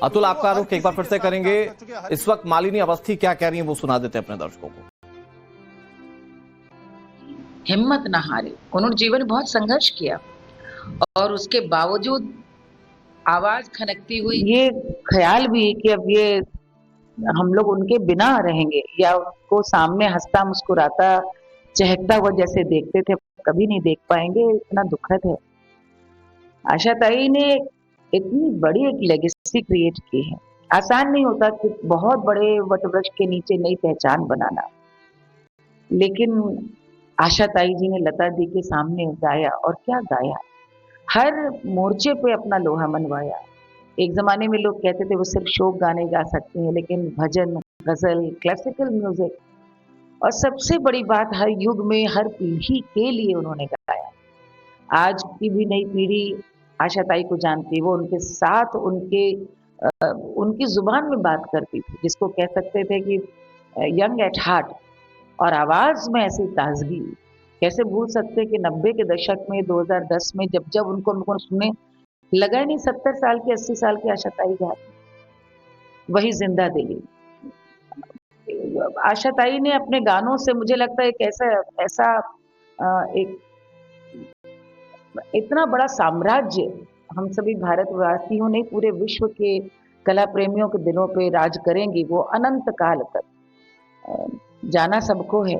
अतुल, आपका रुख एक बार फिर से करेंगे। इस वक्त मालिनी अवस्थी क्या कह रही हैं वो सुना देते हैं अपने दर्शकों को। हिम्मत ना हारे। उन्होंने जीवन में बहुत संघर्ष किया और उसके बावजूद आवाज खनकती हुई ये ख्याल भी कि अब ये हम लोग उनके बिना रहेंगे या उनको सामने हंसता मुस्कुराता चहकता हुआ जैसे देखते थे कभी नहीं देख पाएंगे, इतना दुखद है। आशा ताई ने इतनी बड़ी एक लेगेसी क्रिएट की है। आसान नहीं होता कि बहुत बड़े वटवृक्ष के नीचे नई पहचान बनाना, लेकिन आशा ताई जी ने लता दी के सामने गाया और क्या गाया। हर मोर्चे पे अपना लोहा मनवाया। एक जमाने में लोग कहते थे वो सिर्फ शोक गाने गा सकती हैं, लेकिन भजन, गजल, क्लासिकल म्यूजिक और सबसे बड़ी बात हर युग में हर पीढ़ी के लिए उन्होंने गाया। आज की भी नई पीढ़ी आशा ताई को जानती है। वो उनके साथ उनकी जुबान में बात करती थी, जिसको कह सकते थे कि यंग एट हार्ट, और आवाज में ऐसी ताजगी। कैसे भूल सकते कि 90 के दशक में 2010 में जब जब उनको हम लोगों ने सुने, लगा ही नहीं 70 साल की 80 साल की आशा ताई गा वही जिंदा दिली। आशा ताई ने अपने गानों से मुझे लगता है एक ऐसा एक इतना बड़ा साम्राज्य हम सभी भारतवासियों ने पूरे विश्व के कला प्रेमियों के दिलों पे राज करेंगी वो अनंत काल तक। जाना सबको है।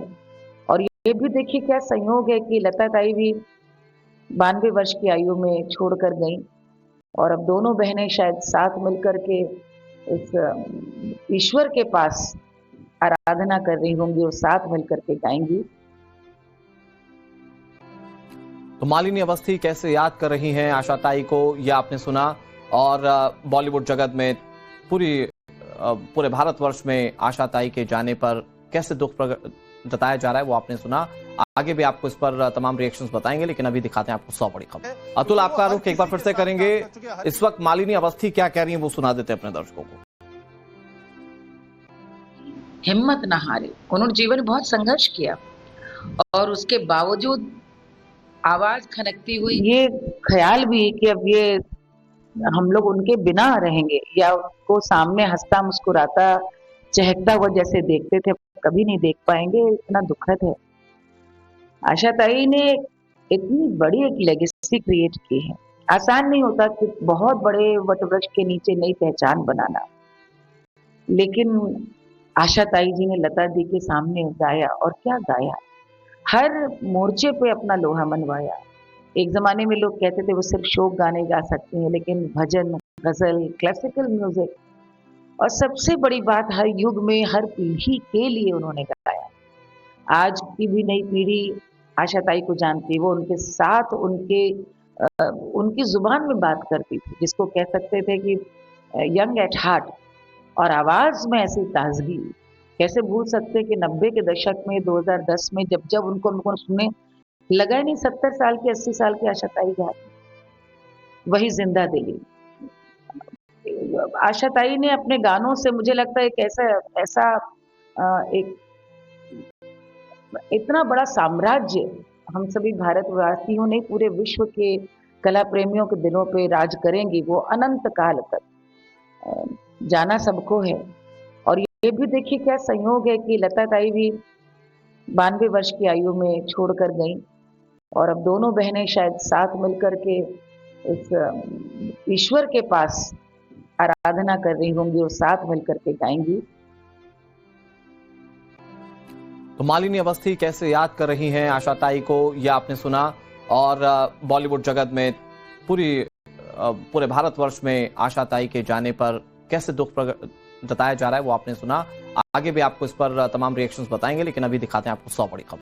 और ये भी देखिए क्या संयोग है कि लता ताई भी 92 वर्ष की आयु में छोड़कर गई और अब दोनों बहनें शायद साथ मिलकर के इस ईश्वर के पास आराधना कर रही होंगी और साथ मिलकर के गाएंगी। तो मालिनी अवस्थी कैसे याद कर रही हैं आशा ताई को, यह आपने सुना। और बॉलीवुड जगत में पूरे भारतवर्ष में आशा ताई के जाने पर कैसे दुख जताया जा रहा है वो आपने सुना। आगे भी आपको इस पर तमाम रिएक्शंस बताएंगे, लेकिन अभी दिखाते हैं आपको 100 बड़ी खबर। अतुल, आपका रुख एक बार फिर से करेंगे। इस वक्त मालिनी अवस्थी क्या कह रही हैं वो सुना देते हैं अपने दर्शकों को। हिम्मत ना हारे। उन्होंने जीवन में बहुत संघर्ष किया और उसके बावजूद आवाज खनकती हुई ये ख्याल भी कि अब ये हम लोग उनके बिना रहेंगे या उनको सामने हंसता मुस्कुराता चहकता हुआ जैसे देखते थे कभी नहीं देख पाएंगे, इतना दुखद है। आशा ताई ने इतनी बड़ी एक लेगेसी क्रिएट की है। आसान नहीं होता कि बहुत बड़े वटवृक्ष के नीचे नई पहचान बनाना, लेकिन आशा ताई जी ने लता दी के सामने गाया और क्या गाया। हर मोर्चे पे अपना लोहा मनवाया। एक जमाने में लोग कहते थे वो सिर्फ शोक गाने गा सकती हैं, लेकिन भजन, गजल, क्लासिकल म्यूजिक और सबसे बड़ी बात हर युग में हर पीढ़ी के लिए उन्होंने गाया। आज की भी नई पीढ़ी आशा ताई को जानती है। वो उनके साथ उनकी जुबान में बात करती थी, जिसको कह सकते थे कि यंग एट हार्ट, और आवाज में ऐसी ताजगी। कैसे भूल सकते कि 90 के दशक में 2010 में जब जब उनको हम लोगों ने सुने, लगा ही नहीं 70 साल की 80 साल की आशा ताई गा वही जिंदा दिली। आशा ताई ने अपने गानों से मुझे लगता है एक ऐसा एक इतना बड़ा साम्राज्य हम सभी भारतवासियों ने पूरे विश्व के कला प्रेमियों के दिलों पे राज करेंगी वो अनंत काल तक। जाना सबको है। और ये भी देखिए क्या संयोग है कि लता ताई भी 92 वर्ष की आयु में छोड़कर गई और अब दोनों बहनें शायद साथ मिलकर के इस ईश्वर के पास आराधना कर रही होंगी और साथ मिलकर के गाएंगी। तो मालिनी अवस्थी कैसे याद कर रही हैं आशा ताई को, यह आपने सुना। और बॉलीवुड जगत में पूरे भारतवर्ष में आशा ताई के जाने पर कैसे दुख जताया जा रहा है वो आपने सुना। आगे भी आपको इस पर तमाम रिएक्शंस बताएंगे, लेकिन अभी दिखाते हैं आपको 100 बड़ी खबर।